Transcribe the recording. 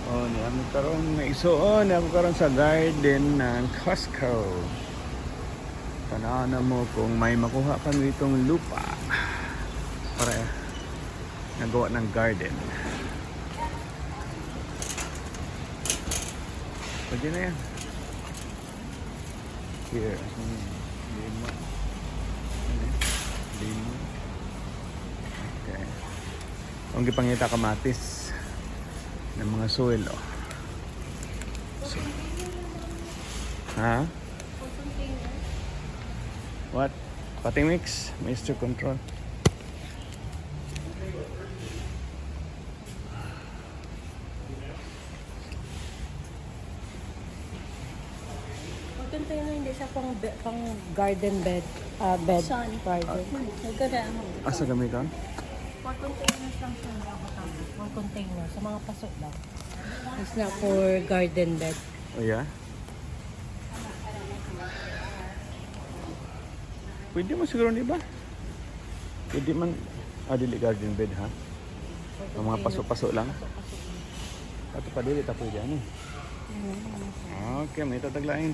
Oh, niya karon na isuon ako karon sa garden ng Costco. Tanaw na mo kung may makuha kami itong lupa para nagawa ng garden. Pwede na yan. Here. Lima. Lima. Okay. Ang gipangita kamatis ng mga soil, oh. So, ha? What? Potting mix? Mr. Control. Maganda yun, hindi siya pang garden bed. Bed. Saan? Garden. Nagkara ako. Asa gamiton? For containers lang siya. For container. Sa mga pasok lang. It's not for garden bed. Oh, yeah? Pwede mo siguro, di ba? Pwede man. Dili garden bed, ha? Ang mga paso-paso lang. Ato pa dili, ta pwede, ano? Okay, may tataglain.